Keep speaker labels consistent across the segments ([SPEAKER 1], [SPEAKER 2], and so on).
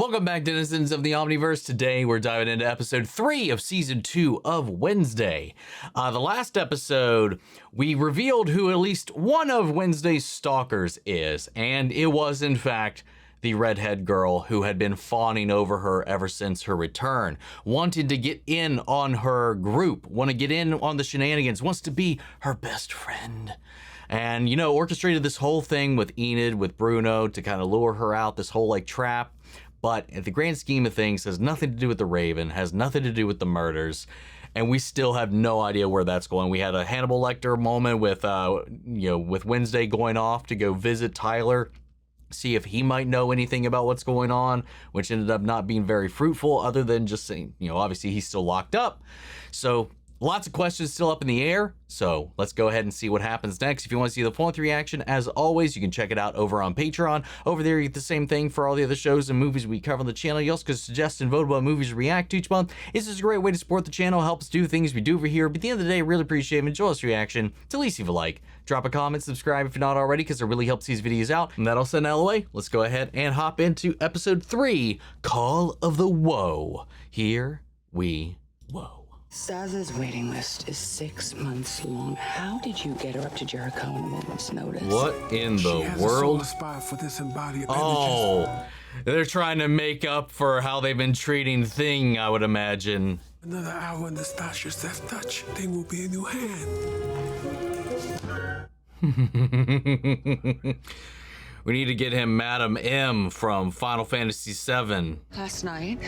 [SPEAKER 1] Welcome back, denizens of the Omniverse. Today we're diving into episode 3 of season 2 of Wednesday. The last episode, we revealed who at least one of Wednesday's stalkers is, and it was in fact the redhead girl who had been fawning over her ever since her return, wanted to get in on her group, want to get in on the shenanigans, wants to be her best friend. And, you know, orchestrated this whole thing with Enid, with Bruno, to kind of lure her out, this whole like trap. But at the grand scheme of things, has nothing to do with the Raven, has nothing to do with the murders, and we still have no idea where that's going. We had a Hannibal Lecter moment with, with Wednesday going off to go visit Tyler, see if he might know anything about what's going on, which ended up not being very fruitful, other than just saying, obviously he's still locked up. So lots of questions still up in the air, so let's go ahead and see what happens next. If you want to see the full reaction, as always, you can check it out over on Patreon. Over there, you get the same thing for all the other shows and movies we cover on the channel. You also can suggest and vote what movies to react to each month. This is a great way to support the channel, help us do things we do over here. But at the end of the day, really appreciate it. Enjoy this reaction. To at least leave a like, drop a comment, subscribe if you're not already, because it really helps these videos out. And that'll send out of the way. Let's go ahead and hop into episode 3, Call of the Woe. Here we woe.
[SPEAKER 2] Saza's waiting list is 6 months long. How did you get her up to Jericho in a moment's notice?
[SPEAKER 1] What in the world?
[SPEAKER 3] For this embodied
[SPEAKER 1] They're trying to make up for how they've been treating Thing, I would imagine.
[SPEAKER 3] Another hour in the Stasha's death touch. Thing will be in your hand.
[SPEAKER 1] We need to get him Madam M from Final Fantasy VII.
[SPEAKER 2] Last night,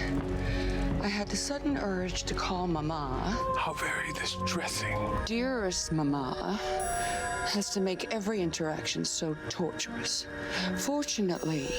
[SPEAKER 2] I had the sudden urge to call Mama.
[SPEAKER 3] How very distressing.
[SPEAKER 2] Dearest Mama has to make every interaction so torturous. Fortunately,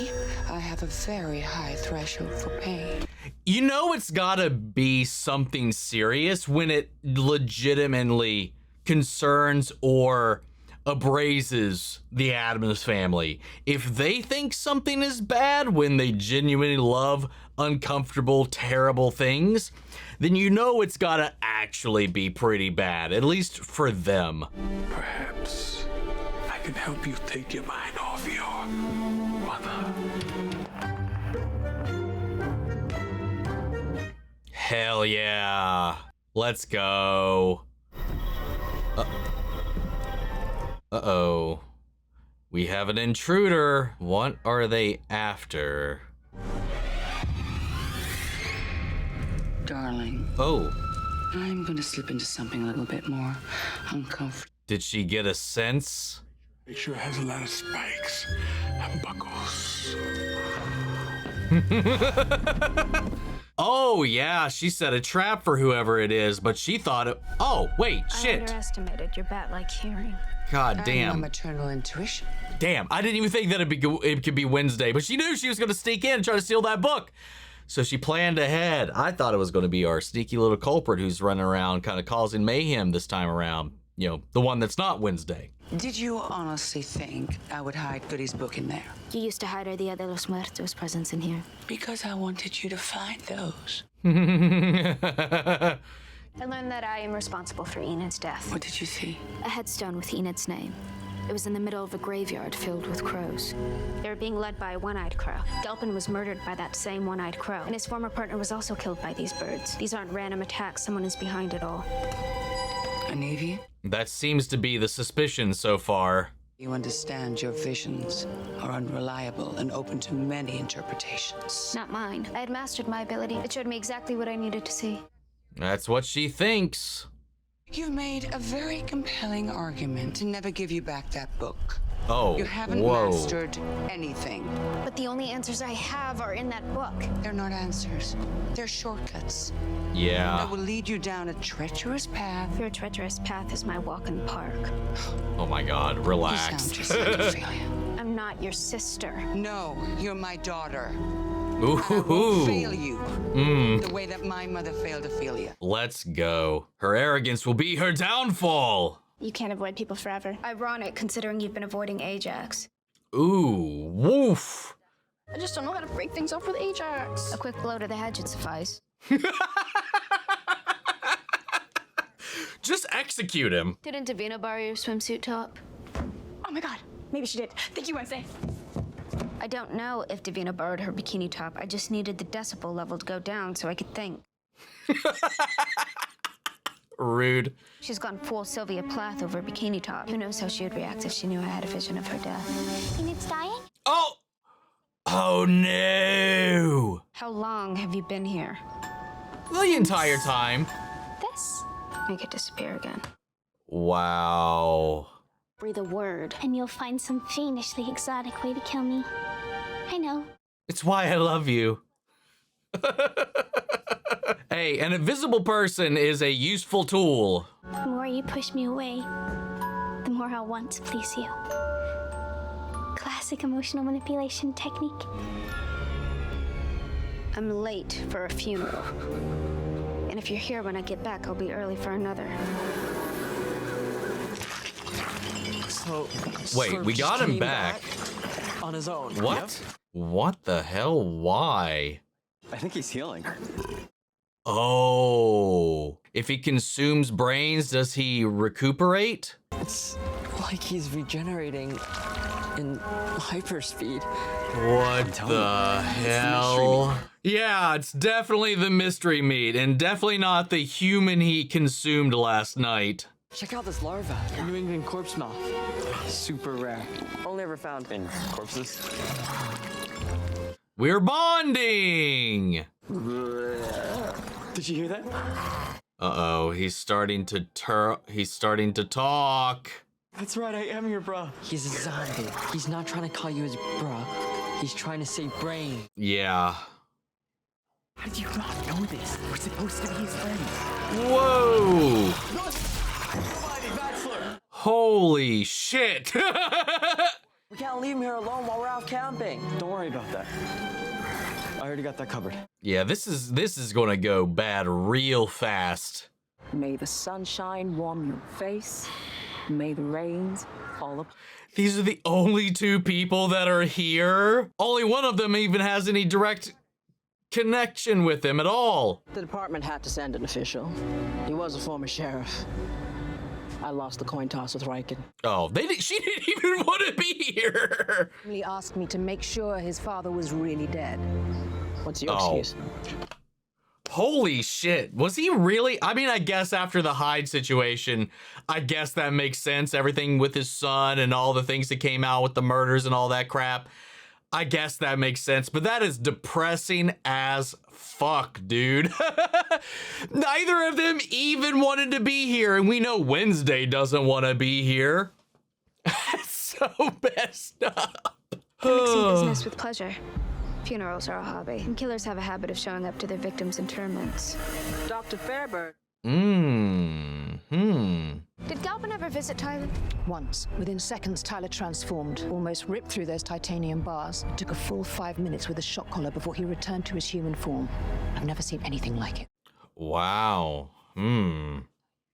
[SPEAKER 2] I have a very high threshold for pain.
[SPEAKER 1] You know it's gotta be something serious when it legitimately concerns or abraises the Adams family. If they think something is bad when they genuinely love uncomfortable, terrible things, then you know it's gotta actually be pretty bad, at least for them.
[SPEAKER 3] Perhaps I can help you take your mind off your mother.
[SPEAKER 1] Hell yeah. Let's go. Uh-oh. We have an intruder. What are they after?
[SPEAKER 2] Darling.
[SPEAKER 1] Oh.
[SPEAKER 2] I'm gonna slip into something a little bit more uncomfortable.
[SPEAKER 1] Did she get a sense?
[SPEAKER 3] Make sure it has a lot of spikes and buckles.
[SPEAKER 1] Oh, yeah, she set a trap for whoever it is, but she thought it... Oh, wait, shit.
[SPEAKER 4] I underestimated your bat-like hearing.
[SPEAKER 1] God damn.
[SPEAKER 2] And my maternal intuition.
[SPEAKER 1] Damn, I didn't even think that it could be Wednesday, but she knew she was going to sneak in and try to steal that book. So she planned ahead. I thought it was going to be our sneaky little culprit who's running around kind of causing mayhem this time around. You know, the one that's not Wednesday.
[SPEAKER 2] Did you honestly think I would hide Goody's book in there?
[SPEAKER 4] You used to hide our Dia de los Muertos presents in here.
[SPEAKER 2] Because I wanted you to find those.
[SPEAKER 4] I learned that I am responsible for Enid's death.
[SPEAKER 2] What did you see?
[SPEAKER 4] A headstone with Enid's name. It was in the middle of a graveyard filled with crows. They were being led by a one-eyed crow. Gelpin was murdered by that same one-eyed crow, and his former partner was also killed by these birds. These aren't random attacks. Someone is behind it all.
[SPEAKER 2] A Navy?
[SPEAKER 1] That seems to be the suspicion so far.
[SPEAKER 2] You understand your visions are unreliable and open to many interpretations.
[SPEAKER 4] Not mine. I had mastered my ability. It showed me exactly what I needed to see.
[SPEAKER 1] That's what she thinks.
[SPEAKER 2] You've made a very compelling argument to never give you back that book.
[SPEAKER 1] Oh,
[SPEAKER 2] You haven't
[SPEAKER 1] whoa.
[SPEAKER 2] mastered anything.
[SPEAKER 4] But the only answers I have are in that book.
[SPEAKER 2] They're not answers. They're shortcuts that
[SPEAKER 1] Yeah.
[SPEAKER 2] will lead you down a treacherous path.
[SPEAKER 4] Your treacherous path is my walk in the park.
[SPEAKER 1] Oh my God,
[SPEAKER 2] You
[SPEAKER 1] relax.
[SPEAKER 2] sound just like Ophelia.
[SPEAKER 4] I'm not your sister.
[SPEAKER 2] No, you're my daughter.
[SPEAKER 1] Ooh.
[SPEAKER 2] I won't fail you the way that my mother failed Ophelia.
[SPEAKER 1] Let's go. Her arrogance will be her downfall.
[SPEAKER 4] You can't avoid people forever. Ironic, considering you've been avoiding Ajax.
[SPEAKER 1] Ooh, woof.
[SPEAKER 4] I just don't know how to break things off with Ajax. A quick blow to the head should suffice.
[SPEAKER 1] Just execute him.
[SPEAKER 4] Didn't Davina borrow your swimsuit top?
[SPEAKER 5] Oh my God, maybe she did. Thank you, Wednesday.
[SPEAKER 4] I don't know if Davina borrowed her bikini top. I just needed the decibel level to go down so I could think.
[SPEAKER 1] Rude.
[SPEAKER 4] She's gone full Sylvia Plath over her bikini top. Who knows how she would react if she knew I had a vision of her death. And it's dying?
[SPEAKER 1] Oh! Oh no!
[SPEAKER 4] How long have you been here?
[SPEAKER 1] The entire time.
[SPEAKER 4] This? Make it disappear again.
[SPEAKER 1] Wow.
[SPEAKER 4] Breathe a word.
[SPEAKER 5] And you'll find some fiendishly exotic way to kill me. I know.
[SPEAKER 1] It's why I love you. Hey, an invisible person is a useful tool.
[SPEAKER 5] The more you push me away, the more I'll want to please you. Classic emotional manipulation technique.
[SPEAKER 4] I'm late for a funeral. And if you're here when I get back, I'll be early for another.
[SPEAKER 6] So,
[SPEAKER 1] Wait,
[SPEAKER 6] Slurp
[SPEAKER 1] we
[SPEAKER 6] just
[SPEAKER 1] got him
[SPEAKER 6] came
[SPEAKER 1] back.
[SPEAKER 6] on his own.
[SPEAKER 1] What?
[SPEAKER 6] Yep.
[SPEAKER 1] What the hell? Why?
[SPEAKER 6] I think he's healing.
[SPEAKER 1] Oh. If he consumes brains, does he recuperate?
[SPEAKER 6] It's like he's regenerating in hyperspeed.
[SPEAKER 1] What the hell? Yeah, it's definitely the mystery meat, and definitely not the human he consumed last night.
[SPEAKER 6] Check out this larva, New England corpse moth. Super rare. Only ever found in corpses.
[SPEAKER 1] We're bonding!
[SPEAKER 6] Did you hear that?
[SPEAKER 1] Uh-oh, he's starting to talk.
[SPEAKER 6] That's right, I am your bro. He's a zombie. He's not trying to call you his bro. He's trying to say brain.
[SPEAKER 1] Yeah.
[SPEAKER 7] How did you not know this? We're supposed to be his friends.
[SPEAKER 1] Whoa!
[SPEAKER 6] Mighty bachelor!
[SPEAKER 1] Holy shit!
[SPEAKER 6] We can't leave him here alone while we're out camping. Don't worry about that. I already got that covered.
[SPEAKER 1] Yeah, this is gonna go bad real fast.
[SPEAKER 8] May the sunshine warm your face. May the rains fall upon.
[SPEAKER 1] These are the only two people that are here. Only one of them even has any direct connection with him at all.
[SPEAKER 8] The department had to send an official. He was a former sheriff. I lost the coin toss with Riken.
[SPEAKER 1] Oh, she didn't even want to be here.
[SPEAKER 9] He asked me to make sure his father was really dead.
[SPEAKER 8] What's your
[SPEAKER 1] Oh.
[SPEAKER 8] excuse?
[SPEAKER 1] Holy shit. Was he really? I mean, I guess after the Hyde situation, I guess that makes sense. Everything with his son and all the things that came out with the murders and all that crap. I guess that makes sense, but that is depressing as fuck, dude. Neither of them even wanted to be here, and we know Wednesday doesn't want to be here. It's so messed up.
[SPEAKER 4] Mixing business with pleasure. Funerals are a hobby, and killers have a habit of showing up to their victims' interments.
[SPEAKER 8] Dr. Fairburn.
[SPEAKER 4] Did Galpin ever visit Tyler?
[SPEAKER 9] Once, within seconds, Tyler transformed, almost ripped through those titanium bars. It took a full 5 minutes with a shock collar before he returned to his human form. I've never seen anything like it.
[SPEAKER 1] Wow.
[SPEAKER 4] I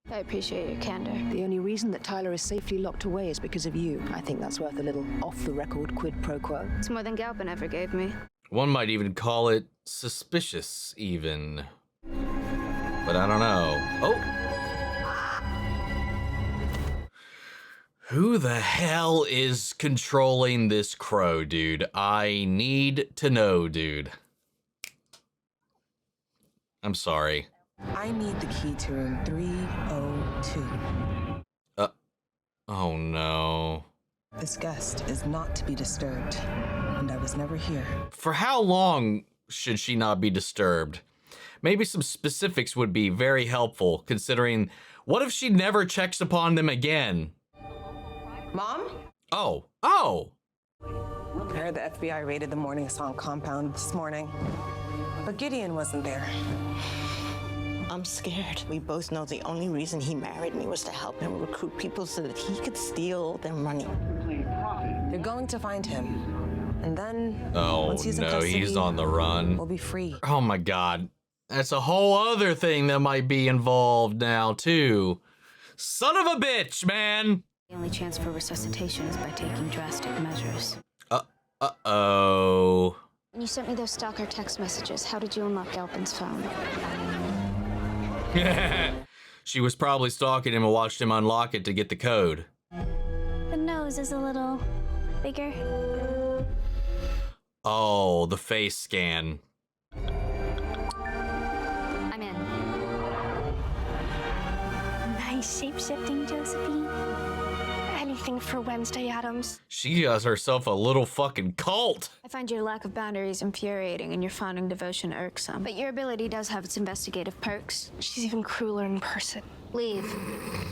[SPEAKER 4] appreciate your candor.
[SPEAKER 9] The only reason that Tyler is safely locked away is because of you. I think that's worth a little off-the-record quid pro quo.
[SPEAKER 4] It's more than Galpin ever gave me.
[SPEAKER 1] One might even call it suspicious, even. But I don't know. Oh! Who the hell is controlling this crow, dude? I need to know, dude. I'm sorry.
[SPEAKER 10] I need the key to room 302.
[SPEAKER 1] Oh no.
[SPEAKER 10] This guest is not to be disturbed, and I was never here.
[SPEAKER 1] For how long should she not be disturbed? Maybe some specifics would be very helpful, considering what if she never checks upon them again?
[SPEAKER 10] Mom?
[SPEAKER 1] Oh.
[SPEAKER 10] I heard the FBI raided the Morning Song compound this morning, but Gideon wasn't there.
[SPEAKER 11] I'm scared. We both know the only reason he married me was to help him recruit people so that he could steal their money.
[SPEAKER 10] You're going to find him, and then
[SPEAKER 1] Oh
[SPEAKER 10] once he's in
[SPEAKER 1] no,
[SPEAKER 10] custody,
[SPEAKER 1] he's on the run.
[SPEAKER 10] we'll be free.
[SPEAKER 1] Oh my god. That's a whole other thing that might be involved now, too. Son of a bitch, man!
[SPEAKER 4] The only chance for resuscitation is by taking drastic measures.
[SPEAKER 1] Uh-oh.
[SPEAKER 4] When you sent me those stalker text messages, how did you unlock Galpin's phone?
[SPEAKER 1] She was probably stalking him and watched him unlock it to get the code.
[SPEAKER 5] The nose is a little bigger.
[SPEAKER 1] Oh, the face scan.
[SPEAKER 4] I'm in.
[SPEAKER 5] Nice shape-shifting, Josephine. Anything for Wednesday, Adams.
[SPEAKER 1] She has herself a little fucking cult.
[SPEAKER 4] I find your lack of boundaries infuriating and your fawning devotion irksome. But your ability does have its investigative perks.
[SPEAKER 5] She's even crueler in person.
[SPEAKER 4] Leave.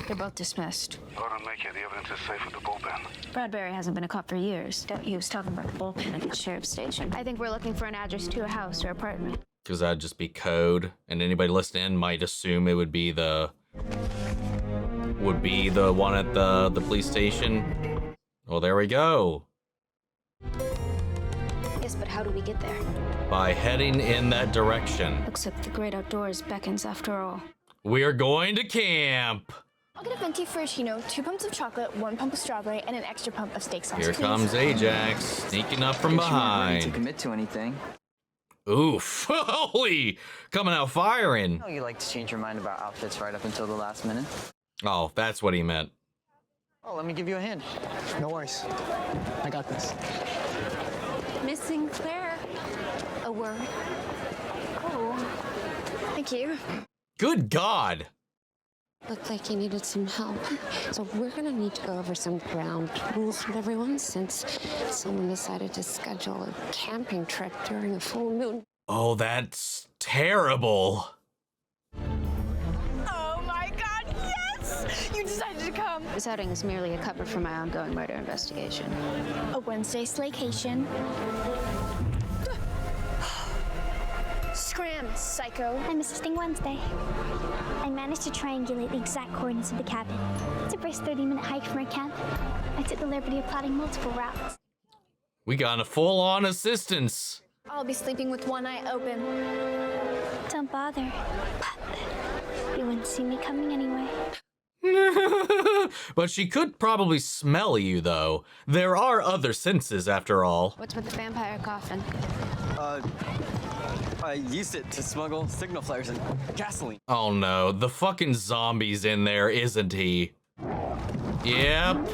[SPEAKER 4] They're both dismissed.
[SPEAKER 12] Burton, make it. The evidence is safe at the bullpen.
[SPEAKER 4] Bradbury hasn't been a cop for years. Don't use talking about the bullpen at the sheriff's station. I think we're looking for an address to a house or apartment.
[SPEAKER 1] Because that'd just be code, and anybody listening might assume it would be the one at the police station. Well, there we go.
[SPEAKER 4] Yes, but how do we get there?
[SPEAKER 1] By heading in that direction.
[SPEAKER 4] Looks like the great outdoors beckons after all.
[SPEAKER 1] We are going to camp.
[SPEAKER 5] I'll get a venti frappuccino, 2 pumps of chocolate, 1 pump of strawberry, and an extra pump of steak sauce.
[SPEAKER 1] Here
[SPEAKER 5] please.
[SPEAKER 1] comes Ajax, sneaking up from behind.
[SPEAKER 6] To commit to anything.
[SPEAKER 1] Oof. Holy, coming out firing.
[SPEAKER 6] Oh, you like to change your mind about outfits right up until the last minute.
[SPEAKER 1] Oh, that's what he meant.
[SPEAKER 6] Oh, let me give you a hand.
[SPEAKER 7] No worries. I got this.
[SPEAKER 5] Miss Sinclair. A word. Oh. Thank you.
[SPEAKER 1] Good God.
[SPEAKER 13] Looked like you needed some help. So we're gonna need to go over some ground rules with everyone since someone decided to schedule a camping trip during a full moon.
[SPEAKER 1] Oh, that's terrible.
[SPEAKER 5] Oh my God, yes! You decided to come.
[SPEAKER 4] This outing is merely a cover for my ongoing murder investigation.
[SPEAKER 5] A Wednesday slaycation. Scram, psycho.
[SPEAKER 14] I'm assisting Wednesday. I managed to triangulate the exact coordinates of the cabin. It's a brisk 30-minute hike from our camp. I took the liberty of plotting multiple routes.
[SPEAKER 1] We got a full-on assistance.
[SPEAKER 5] I'll be sleeping with one eye open.
[SPEAKER 14] Don't bother. You wouldn't see me coming anyway.
[SPEAKER 1] But she could probably smell you, though. There are other senses, after all.
[SPEAKER 4] What's with the vampire coffin?
[SPEAKER 6] I used it to smuggle signal flares and gasoline.
[SPEAKER 1] Oh no, the fucking zombie's in there, isn't he? Yep.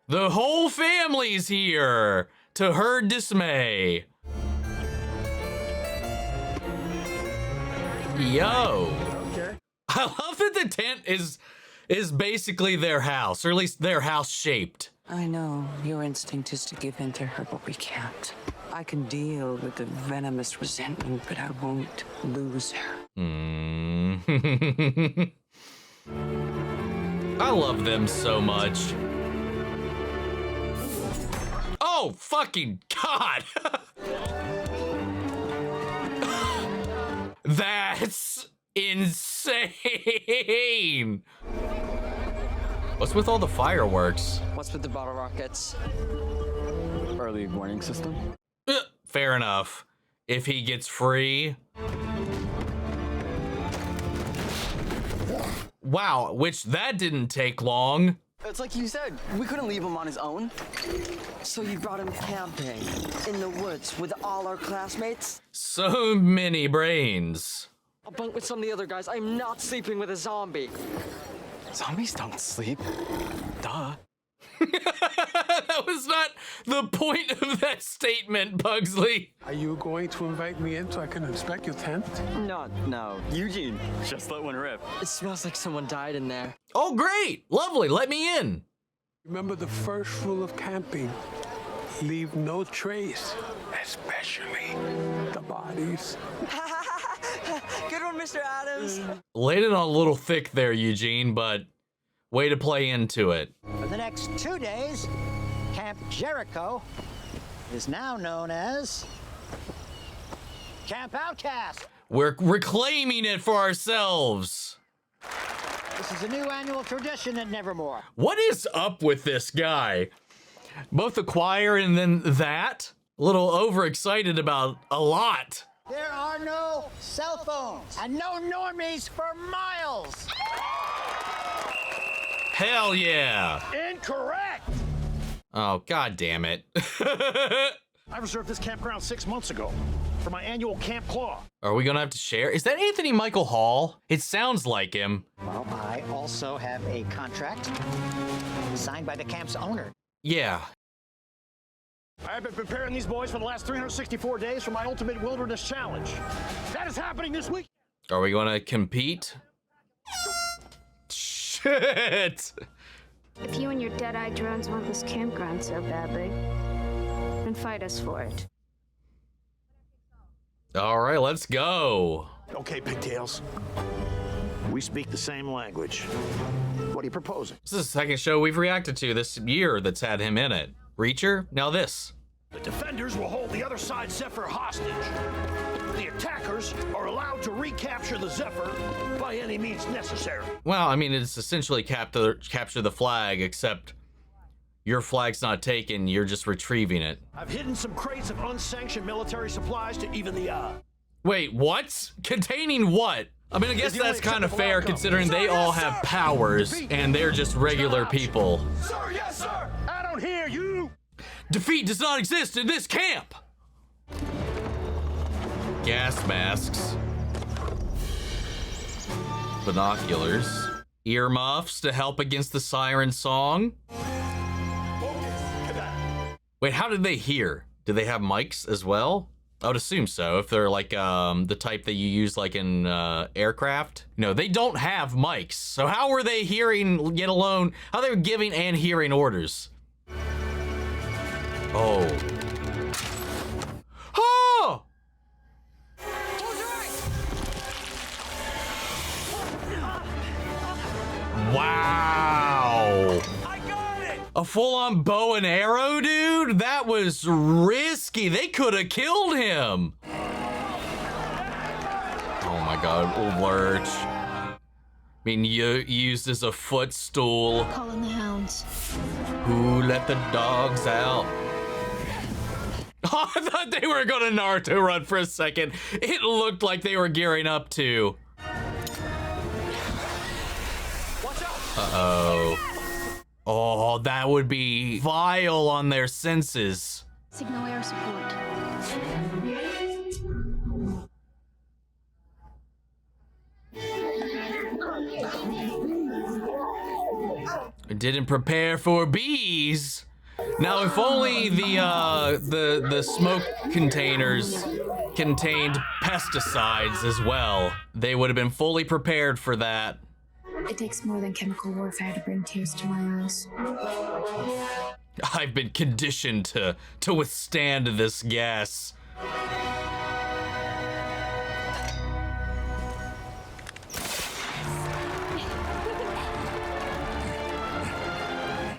[SPEAKER 1] The whole family's here, to her dismay. Yo.
[SPEAKER 3] Okay.
[SPEAKER 1] I love that the tent is basically their house, or at least their house shaped.
[SPEAKER 2] I know your instinct is to give in to her, but we can't. I can deal with the venomous resentment, but I won't lose her.
[SPEAKER 1] I love them so much. Oh, fucking God. That's insane. What's with all the fireworks?
[SPEAKER 6] What's with the bottle rockets? Early warning system.
[SPEAKER 1] Fair enough. If he gets free. Wow, which that didn't take long.
[SPEAKER 6] It's like you said, we couldn't leave him on his own.
[SPEAKER 8] So you brought him camping in the woods with all our classmates?
[SPEAKER 1] So many brains.
[SPEAKER 8] I'll bunk with some of the other guys. I'm not sleeping with a zombie.
[SPEAKER 6] Zombies don't sleep. Duh.
[SPEAKER 1] That was not the point of that statement, Pugsley.
[SPEAKER 3] Are you going to invite me in so I can inspect your tent?
[SPEAKER 6] No. Eugene, just let one rip. It smells like someone died in there.
[SPEAKER 1] Oh, great. Lovely. Let me in.
[SPEAKER 3] Remember the first rule of camping. Leave no trace, especially the bodies.
[SPEAKER 8] Good one, Mr. Adams.
[SPEAKER 1] Laid it on a little thick there, Eugene, but way to play into it.
[SPEAKER 15] For the next 2 days, Camp Jericho is now known as Camp Outcast.
[SPEAKER 1] We're reclaiming it for ourselves.
[SPEAKER 15] This is a new annual tradition at Nevermore.
[SPEAKER 1] What is up with this guy? Both the choir and then that? A little overexcited about a lot.
[SPEAKER 15] There are no cell phones and no normies for miles.
[SPEAKER 1] Hell yeah.
[SPEAKER 15] Incorrect.
[SPEAKER 1] Oh, God damn it.
[SPEAKER 16] I reserved this campground 6 months ago. for my annual Camp Claw.
[SPEAKER 1] Are we gonna have to share? Is that Anthony Michael Hall? It sounds like him.
[SPEAKER 15] Well, I also have a contract signed by the camp's owner.
[SPEAKER 1] Yeah.
[SPEAKER 16] I have been preparing these boys for the last 364 days for my ultimate wilderness challenge. That is happening this week.
[SPEAKER 1] Are we gonna compete? Shit!
[SPEAKER 4] If you and your dead-eyed drones want this campground so badly, then fight us for it.
[SPEAKER 1] All right, let's go.
[SPEAKER 16] Okay, pigtails. We speak the same language. What are you proposing?
[SPEAKER 1] This is the second show we've reacted to this year that's had him in it. Reacher, now this.
[SPEAKER 16] The defenders will hold the other side's Zephyr hostage. The attackers are allowed to recapture the Zephyr by any means necessary.
[SPEAKER 1] Well, I mean, it's essentially capture the flag, except your flag's not taken, you're just retrieving it.
[SPEAKER 16] I've hidden some crates of unsanctioned military supplies to even the odds.
[SPEAKER 1] Wait, what? Containing what? I mean, I guess that's kind of fair considering they all have powers and they're just regular people.
[SPEAKER 16] Sir, yes, sir! I don't hear you!
[SPEAKER 1] Defeat does not exist in this camp! Gas masks. Binoculars. Earmuffs to help against the siren song. Wait, how did they hear? Do they have mics as well? I would assume so, if they're like the type that you use like in aircraft. No, they don't have mics. So how were they hearing, yet alone, how they were giving and hearing orders? Oh. Oh! Wow. A full-on bow and arrow, dude? That was risky. They could have killed him. Oh my God, Lurch. I mean, used as a footstool.
[SPEAKER 5] Calling the hounds.
[SPEAKER 1] Who let the dogs out? Oh, I thought they were gonna Naruto run for a second. It looked like they were gearing up to. Uh-oh. Oh, that would be vile on their senses.
[SPEAKER 5] Signal air support.
[SPEAKER 1] I didn't prepare for bees. Now, if only the smoke containers contained pesticides as well, they would have been fully prepared for that.
[SPEAKER 17] It takes more than chemical warfare to bring tears to my eyes.
[SPEAKER 1] I've been conditioned to withstand this gas.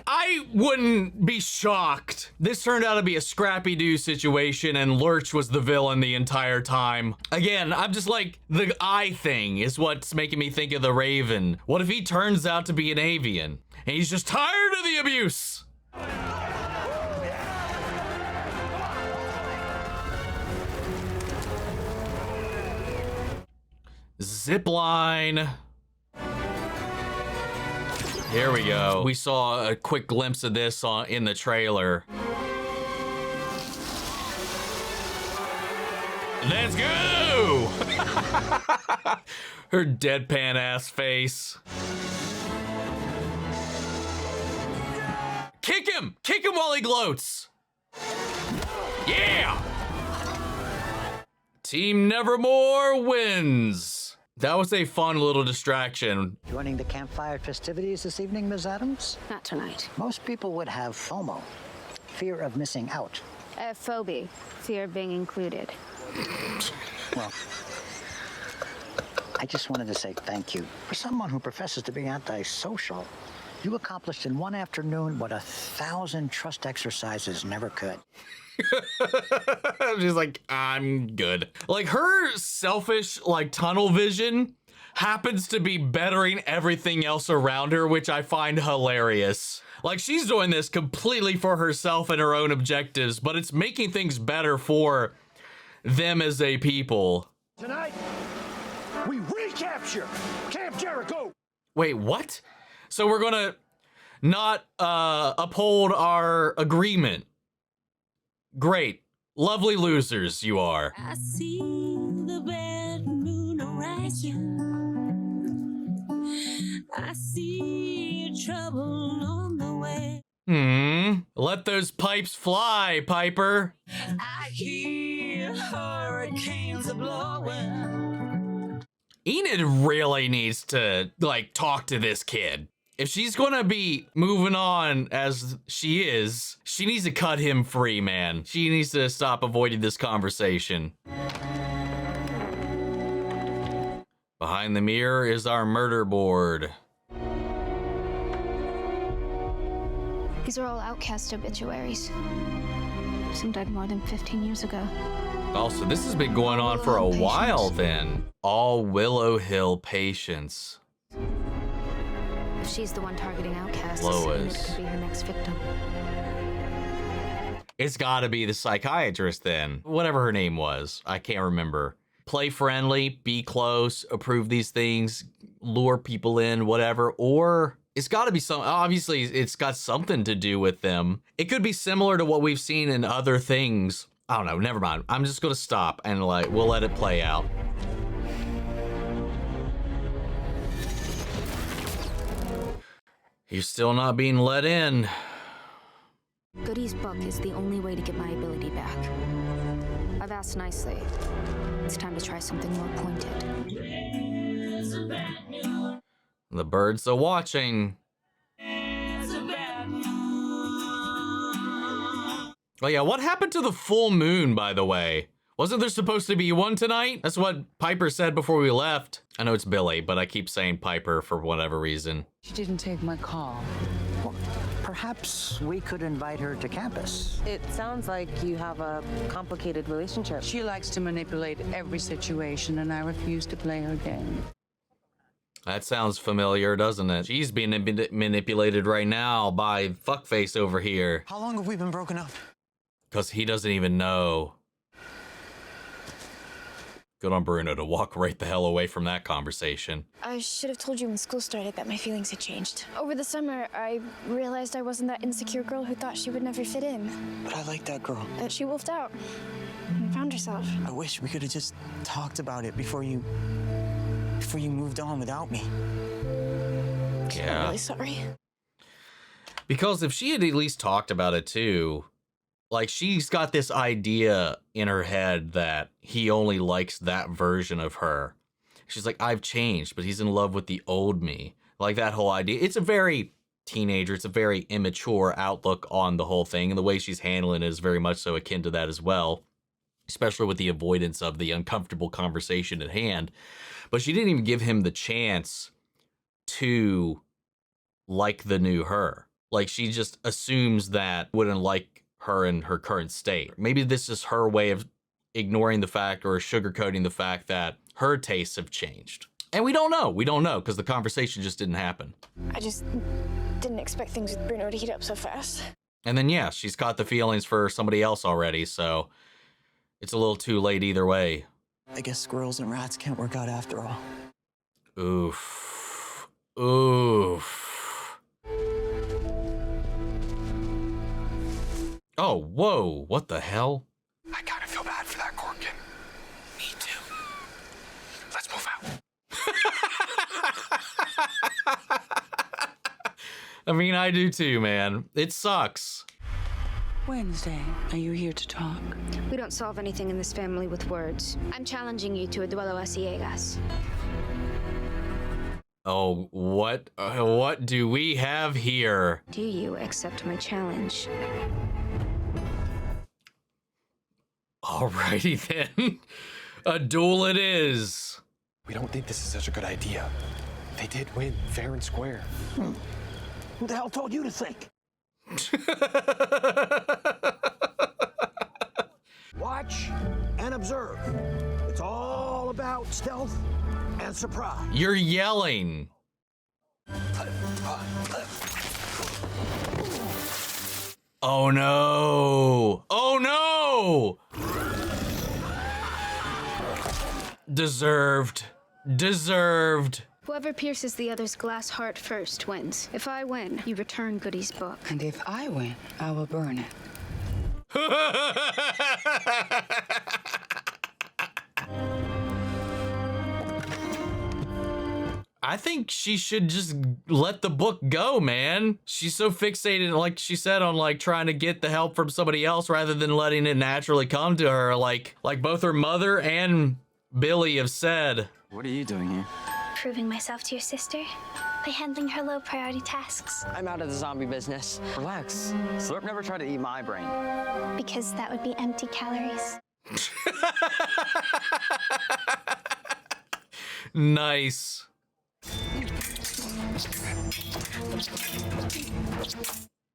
[SPEAKER 1] I wouldn't be shocked. This turned out to be a Scrappy-Doo situation and Lurch was the villain the entire time. Again, I'm just like, the eye thing is what's making me think of the Raven. What if he turns out to be an avian and he's just tired of the abuse? Zipline. Here we go. We saw a quick glimpse of this in the trailer. Let's go! Her deadpan ass face. Kick him! Kick him while he gloats! Yeah! Team Nevermore wins. That was a fun little distraction.
[SPEAKER 15] Joining the campfire festivities this evening, Ms. Adams?
[SPEAKER 4] Not tonight.
[SPEAKER 15] Most people would have FOMO, fear of missing out.
[SPEAKER 4] Phobia, fear of being included.
[SPEAKER 15] Well, I just wanted to say thank you. For someone who professes to be antisocial, you accomplished in one afternoon what 1,000 trust exercises never could.
[SPEAKER 1] She's like, I'm good. Like, her selfish, like, tunnel vision happens to be bettering everything else around her, which I find hilarious. Like, she's doing this completely for herself and her own objectives, but it's making things better for them as a people.
[SPEAKER 16] Tonight, we recapture Camp Jericho.
[SPEAKER 1] Wait, what? So we're gonna not uphold our agreement. Great. Lovely losers you are.
[SPEAKER 18] I see the bad moon rising. I see trouble on the way.
[SPEAKER 1] Let those pipes fly, Piper.
[SPEAKER 18] I hear hurricanes are blowing.
[SPEAKER 1] Enid really needs to, like, talk to this kid. If she's gonna be moving on as she is, she needs to cut him free, man. She needs to stop avoiding this conversation. Behind the mirror is our murder board.
[SPEAKER 4] These are all outcast obituaries. Some died more than 15 years ago.
[SPEAKER 1] Also, this has been going on for a while then. All Willow Hill patients.
[SPEAKER 4] If she's the one targeting outcasts,
[SPEAKER 1] Lois.
[SPEAKER 4] it could be her next victim.
[SPEAKER 1] It's gotta be the psychiatrist then. Whatever her name was. I can't remember. Play friendly, be close, approve these things, lure people in, whatever. Or it's gotta be some, obviously it's got something to do with them. It could be similar to what we've seen in other things. I don't know, never mind. I'm just gonna stop and like, we'll let it play out. You're still not being let in.
[SPEAKER 4] Goody's book is the only way to get my ability back. I've asked nicely. It's time to try something more pointed.
[SPEAKER 1] The birds are watching. Oh yeah, what happened to the full moon, by the way? Wasn't there supposed to be one tonight? That's what Piper said before we left. I know it's Billy, but I keep saying Piper for whatever reason.
[SPEAKER 2] She didn't take my call.
[SPEAKER 15] Well, perhaps we could invite her to campus.
[SPEAKER 10] It sounds like you have a complicated relationship.
[SPEAKER 2] She likes to manipulate every situation, and I refuse to play her game.
[SPEAKER 1] That sounds familiar, doesn't it? She's being manipulated right now by fuckface over here.
[SPEAKER 6] How long have we been broken up?
[SPEAKER 1] Because he doesn't even know. Good on Bruno to walk right the hell away from that conversation.
[SPEAKER 14] I should have told you when school started that my feelings had changed. Over the summer, I realized I wasn't that insecure girl who thought she would never fit in.
[SPEAKER 6] But I like that girl.
[SPEAKER 14] That she wolfed out and found herself.
[SPEAKER 6] I wish we could have just talked about it before you moved on without me.
[SPEAKER 1] Yeah.
[SPEAKER 14] I'm really sorry.
[SPEAKER 1] Because if she had at least talked about it too, like she's got this idea in her head that he only likes that version of her. She's like, I've changed, but he's in love with the old me. Like that whole idea. It's a very teenager, it's a very immature outlook on the whole thing. And the way she's handling it is very much so akin to that as well. Especially with the avoidance of the uncomfortable conversation at hand. But she didn't even give him the chance to like the new her. Like she just assumes that wouldn't like her in her current state. Maybe this is her way of ignoring the fact or sugarcoating the fact that her tastes have changed. And we don't know. We don't know because the conversation just didn't happen.
[SPEAKER 14] I just didn't expect things with Bruno to heat up so fast.
[SPEAKER 1] And then, yeah, she's caught the feelings for somebody else already, so it's a little too late either way.
[SPEAKER 6] I guess squirrels and rats can't work out after all.
[SPEAKER 1] Oof. Oof. Oh, whoa, what the hell?
[SPEAKER 16] I kind of feel bad for that Corkin. Me too. Let's move out.
[SPEAKER 1] I mean, I do too, man. It sucks.
[SPEAKER 2] Wednesday, are you here to talk?
[SPEAKER 4] We don't solve anything in this family with words. I'm challenging you to a duelo a ciegas.
[SPEAKER 1] Oh, what do we have here?
[SPEAKER 4] Do you accept my challenge?
[SPEAKER 1] Alrighty then. A duel it is.
[SPEAKER 16] We don't think this is such a good idea. They did win, fair and square.
[SPEAKER 6] Who the hell told you to think?
[SPEAKER 16] Watch and observe. It's all about stealth and surprise.
[SPEAKER 1] You're yelling. Oh no! Oh no! Deserved. Deserved.
[SPEAKER 4] Whoever pierces the other's glass heart first wins. If I win, you return Goody's book.
[SPEAKER 2] And if I win, I will burn it.
[SPEAKER 1] I think she should just let the book go, man. She's so fixated, like she said, on like trying to get the help from somebody else rather than letting it naturally come to her, like both her mother and Billy have said.
[SPEAKER 6] What are you doing here?
[SPEAKER 14] Proving myself to your sister by handling her low priority tasks.
[SPEAKER 6] I'm out of the zombie business. Relax. Slurp never tried to eat my brain.
[SPEAKER 14] Because that would be empty calories.
[SPEAKER 1] Nice.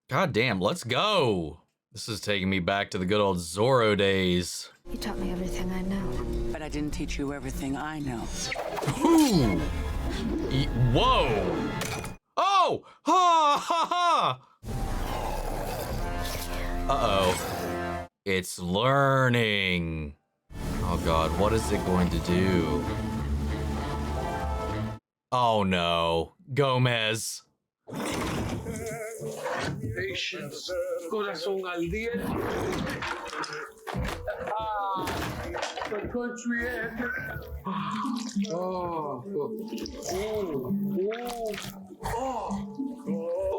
[SPEAKER 1] God damn, let's go. This is taking me back to the good old Zorro days.
[SPEAKER 17] You taught me everything I know.
[SPEAKER 2] But I didn't teach you everything I know.
[SPEAKER 1] Ooh. Whoa. Oh! Ha ha ha! Uh-oh. It's learning. Oh God, what is it going to do? Oh no, Gomez.
[SPEAKER 3] Patience. Corazón al día. The country end.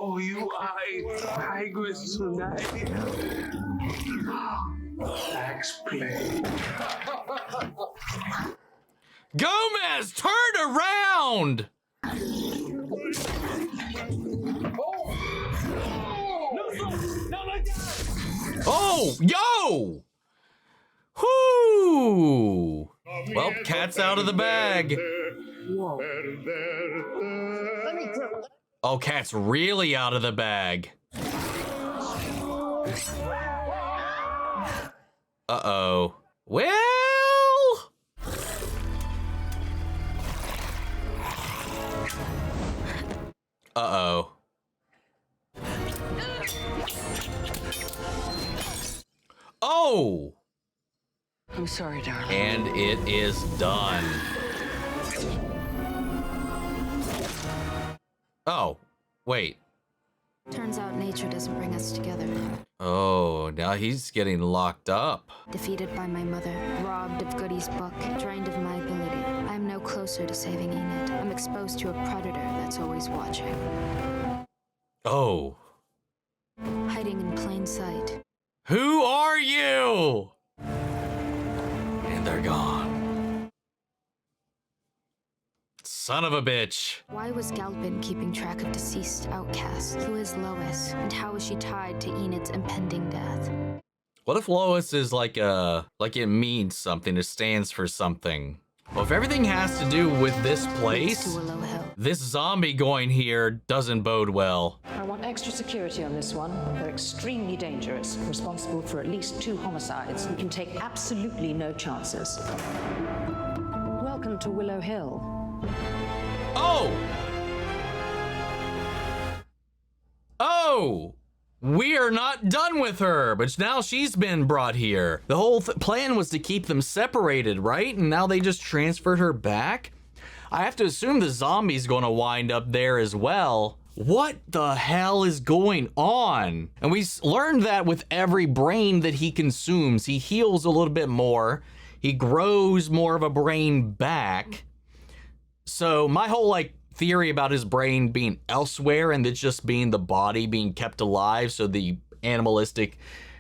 [SPEAKER 3] Oh, you tigress tonight. Max play.
[SPEAKER 1] Gomez, turn around! Oh, yo! Whoo! Well, cat's out of the bag. Oh, cat's really out of the bag. Uh-oh. Well... Uh-oh. Oh!
[SPEAKER 2] I'm sorry, darling.
[SPEAKER 1] And it is done. Oh, wait.
[SPEAKER 17] Turns out nature doesn't bring us together.
[SPEAKER 1] Oh, now he's getting locked up.
[SPEAKER 17] Defeated by my mother, robbed of Goody's book, drained of my ability. I am no closer to saving Enid. I'm exposed to a predator that's always watching.
[SPEAKER 1] Oh.
[SPEAKER 17] Hiding in plain sight.
[SPEAKER 1] Who are you? And they're gone. Son of a bitch.
[SPEAKER 17] Why was Galpin keeping track of deceased outcasts? Who is Lois? And how is she tied to Enid's impending death?
[SPEAKER 1] What if Lois is like it means something, it stands for something? Well, if everything has to do with this place, this zombie going here doesn't bode well.
[SPEAKER 9] I want extra security on this one. They're extremely dangerous, responsible for at least 2 homicides. You can take absolutely no chances. Welcome to Willow Hill.
[SPEAKER 1] Oh! Oh! We are not done with her, but now she's been brought here. The whole plan was to keep them separated, right? And now they just transferred her back? I have to assume the zombie's gonna wind up there as well. What the hell is going on? And we learned that with every brain that he consumes, he heals a little bit more. He grows more of a brain back. So my whole theory about his brain being elsewhere and it just being the body being kept alive, so the animalistic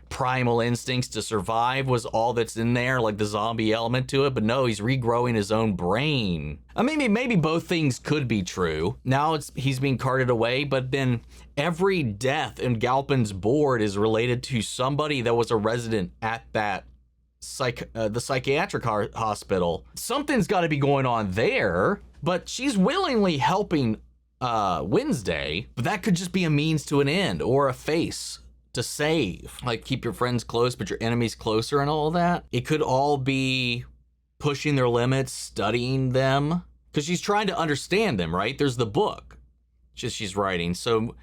[SPEAKER 1] primal instincts to survive was all that's in there, like the zombie element to it. But no, he's regrowing his own brain. I mean, maybe both things could be true. Now he's being carted away, but then every death in Galpin's board is related to somebody that was a resident at that the psychiatric hospital. Something's got to be going on there. But she's willingly helping Wednesday, but that could just be a means to an end or a face to save. Like keep your friends close, but your enemies closer and all that. It could all be pushing their limits, studying them, because she's trying to understand them, right? There's the book she's writing. So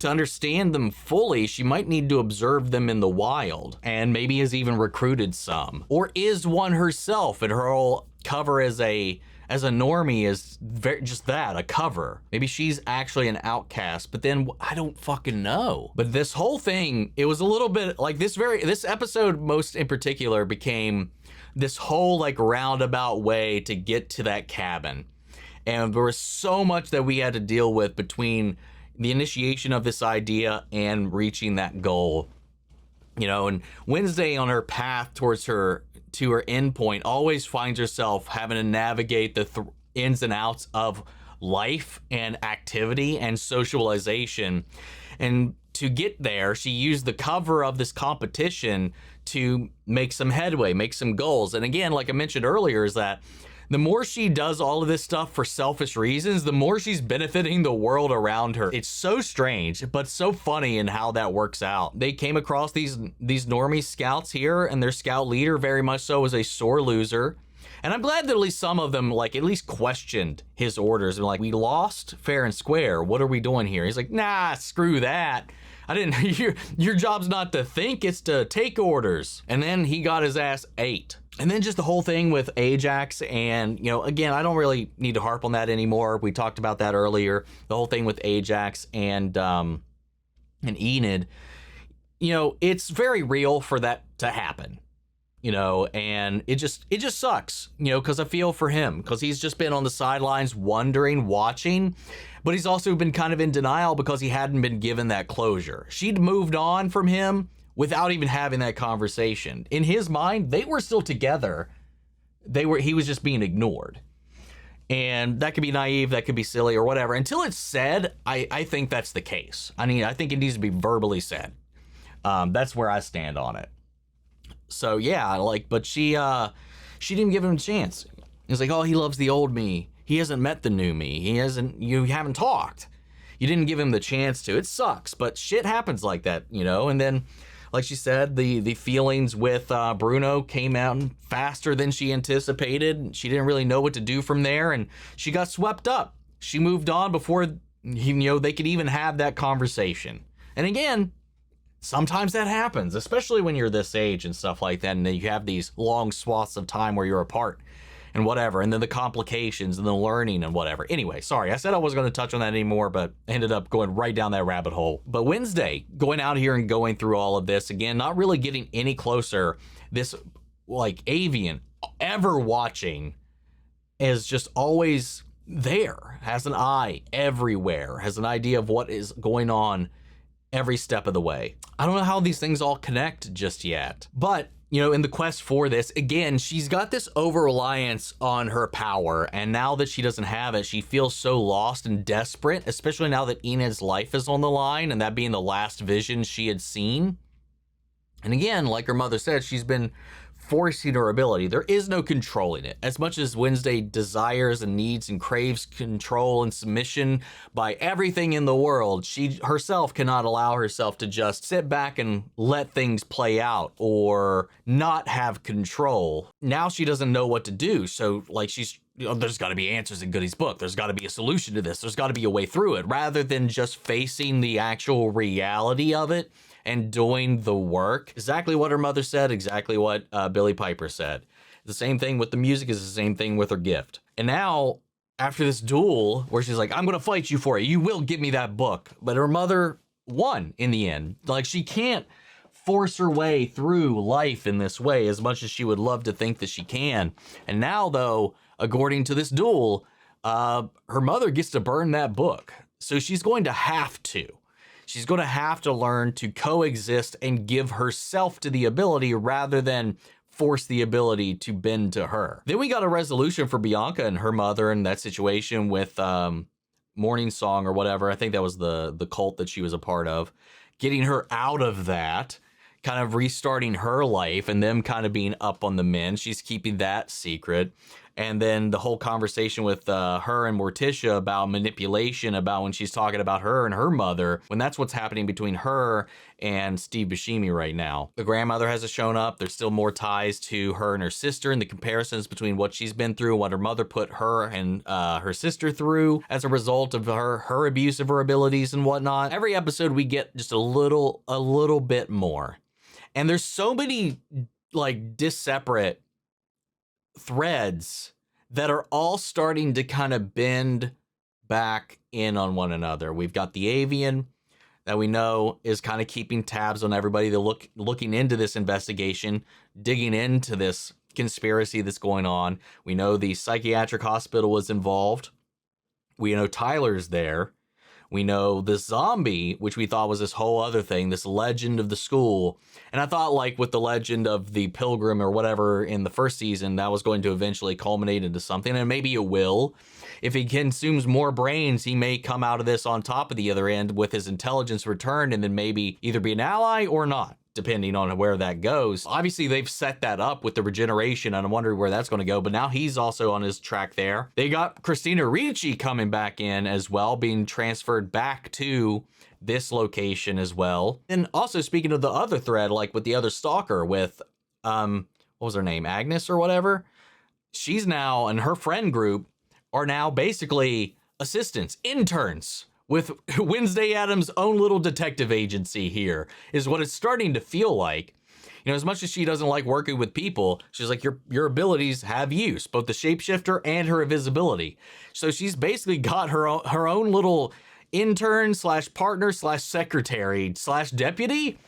[SPEAKER 1] to understand them fully, she might need to observe them in the wild, and maybe has even recruited some, or is one herself, and her whole cover as a as a normie is just that, a cover. Maybe she's actually an outcast, but then I don't fucking know. But this whole thing, it was a little bit like this episode most in particular became this whole like roundabout way to get to that cabin. And there was so much that we had to deal with between the initiation of this idea and reaching that goal. You know, and Wednesday on her path towards her end point always finds herself having to navigate the ins and outs of life and activity and socialization. And to get there, she used the cover of this competition to make some headway, make some goals. And again, like I mentioned earlier, is that the more she does all of this stuff for selfish reasons, the more she's benefiting the world around her. It's so strange, but so funny in how that works out. They came across these normie scouts here, and their scout leader very much so was a sore loser. And I'm glad that at least some of them like at least questioned his orders and like, we lost fair and square. What are we doing here? He's like, nah, screw that. I didn't, your job's not to think, it's to take orders. And then he got his ass ate. And then just the whole thing with Ajax and, you know, again, I don't really need to harp on that anymore. We talked about that earlier. The whole thing with Ajax and Enid, you know, it's very real for that to happen, you know, and it just sucks, you know, because I feel for him because he's just been on the sidelines wondering, watching, but he's also been kind of in denial because he hadn't been given that closure. She'd moved on from him without even having that conversation. In his mind, they were still together. He was just being ignored. And that could be naive, that could be silly or whatever. Until it's said, I think that's the case. I mean, I think it needs to be verbally said. That's where I stand on it. So yeah, like, but she didn't give him a chance. It's like, oh, he loves the old me. He hasn't met the new me. You haven't talked. You didn't give him the chance to. It sucks, but shit happens like that, you know? And then, like she said, the feelings with Bruno came out faster than she anticipated. She didn't really know what to do from there, and she got swept up. She moved on before they could even have that conversation. And again, sometimes that happens, especially when you're this age and stuff like that, and then you have these long swaths of time where you're apart and whatever, and then the complications and the learning and whatever. Anyway, sorry, I said I wasn't going to touch on that anymore, but ended up going right down that rabbit hole. But Wednesday, going out here and going through all of this, again, not really getting any closer. This, like, avian, ever watching, is just always there, has an eye everywhere, has an idea of what is going on every step of the way. I don't know how these things all connect just yet, but you know, in the quest for this, again, she's got this over-reliance on her power, and now that she doesn't have it, she feels so lost and desperate, especially now that Enid's life is on the line, and that being the last vision she had seen. And again, like her mother said, she's been forcing her ability. There is no controlling it. As much as Wednesday desires and needs and craves control and submission by everything in the world, she herself cannot allow herself to just sit back and let things play out or not have control. Now she doesn't know what to do. So like there's got to be answers in Goody's book. There's got to be a solution to this. There's got to be a way through it rather than just facing the actual reality of it and doing the work. Exactly what her mother said, exactly what Billy Piper said. The same thing with the music is the same thing with her gift. And now, after this duel, where she's like, I'm gonna fight you for it, you will give me that book. But her mother won in the end. Like, she can't force her way through life in this way as much as she would love to think that she can. And now, though, according to this duel, her mother gets to burn that book. So she's going to have to. She's going to have to learn to coexist and give herself to the ability rather than force the ability to bend to her. Then we got a resolution for Bianca and her mother in that situation with Morning Song or whatever. I think that was the cult that she was a part of. Getting her out of that, kind of restarting her life and them kind of being up on the men. She's keeping that secret. And then the whole conversation with her and Morticia about manipulation, about when she's talking about her and her mother, when that's what's happening between her and Steve Buscemi right now. The grandmother hasn't shown up. There's still more ties to her and her sister, and the comparisons between what she's been through, what her mother put her and her sister through as a result of her abuse of her abilities and whatnot. Every episode we get just a little bit more. And there's so many like disseparate threads that are all starting to kind of bend back in on one another. We've got the Avian that we know is kind of keeping tabs on everybody. They're looking into this investigation, digging into this conspiracy that's going on. We know the psychiatric hospital was involved. We know Tyler's there. We know the zombie, which we thought was this whole other thing, this legend of the school. And I thought, like with the legend of the pilgrim or whatever in the first season, that was going to eventually culminate into something, and maybe it will. If he consumes more brains, he may come out of this on top of the other end with his intelligence returned, and then maybe either be an ally or not, depending on where that goes. Obviously, they've set that up with the regeneration, and I'm wondering where that's going to go, but now he's also on his track there. They got Christina Ricci coming back in as well, being transferred back to this location as well. And also, speaking of the other thread, like with the other stalker with, what was her name, Agnes or whatever? She's now, and her friend group are now basically assistants, interns, with Wednesday Addams' own little detective agency here, is what it's starting to feel like. You know, as much as she doesn't like working with people, she's like, your abilities have use, both the shapeshifter and her invisibility. So she's basically got her own little intern slash partner slash secretary slash deputy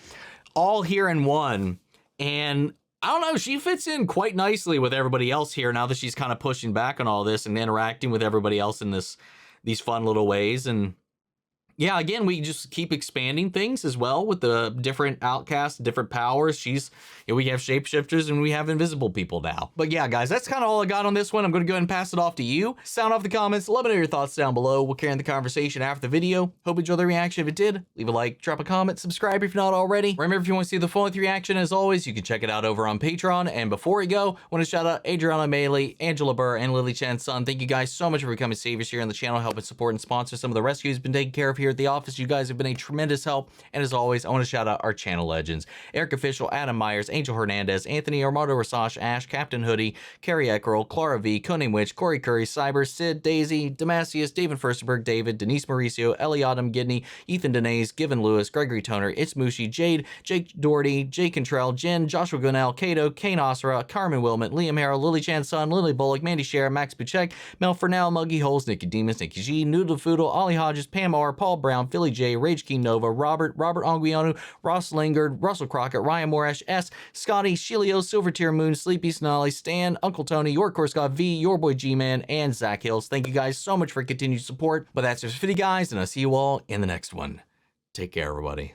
[SPEAKER 1] all here in one. And I don't know, she fits in quite nicely with everybody else here now that she's kind of pushing back on all this and interacting with everybody else in these fun little ways. And yeah, again, we just keep expanding things as well with the different outcasts, different powers. We have shapeshifters and we have invisible people now. But yeah, guys, that's kind of all I got on this one. I'm going to go ahead and pass it off to you. Sound off the comments. Let me know your thoughts down below. We'll carry on the conversation after the video. Hope you enjoyed the reaction. If it did, leave a like, drop a comment, subscribe if you're not already. Remember, if you want to see the full-length reaction, as always, you can check it out over on Patreon. And before we go, I want to shout out Adriana Maley, Angela Burr, and Lily Chan's son. Thank you guys so much for becoming saviors here on the channel, helping support and sponsor some of the rescues been taken care of here at the office. You guys have been a tremendous help. And as always, I want to shout out our channel legends: Eric Official, Adam Myers, Angel Hernandez, Anthony Armando Rasash, Ash, Captain Hoodie, Carrie Eckerl, Clara V, Conan Witch, Corey Curry, Cyber, Sid, Daisy, Demasius, David Furstenberg, David, Denise Mauricio, Eliadam Gidney, Ethan Denise, Given Lewis, Gregory Toner, It's Mushi, Jade, Jake Doherty, Jay Contrell, Jen, Joshua Gunnell, Cato, Kane Osra, Carmen Wilmot, Liam Harrell, Lily Chan's son, Lily Bullock, Mandy Share, Max Buchek, Mel Fernell, Muggy Holes, Nikki Demus, Nikki G, Noodle Foodle, Ollie Hodges, Pam R, Paul Brown, Philly J, Rage King Nova, Robert Anguiano, Ross Lingard, Russell Crockett, Ryan Morash, S, Scotty, Shilio, Silvertier Moon, Sleepy Snolly, Stan, Uncle Tony, Your Course Scott V, Your Boy G-Man, and Zach Hills. Thank you guys so much for continued support. But that's just 50 guys, and I'll see you all in the next one. Take care, everybody.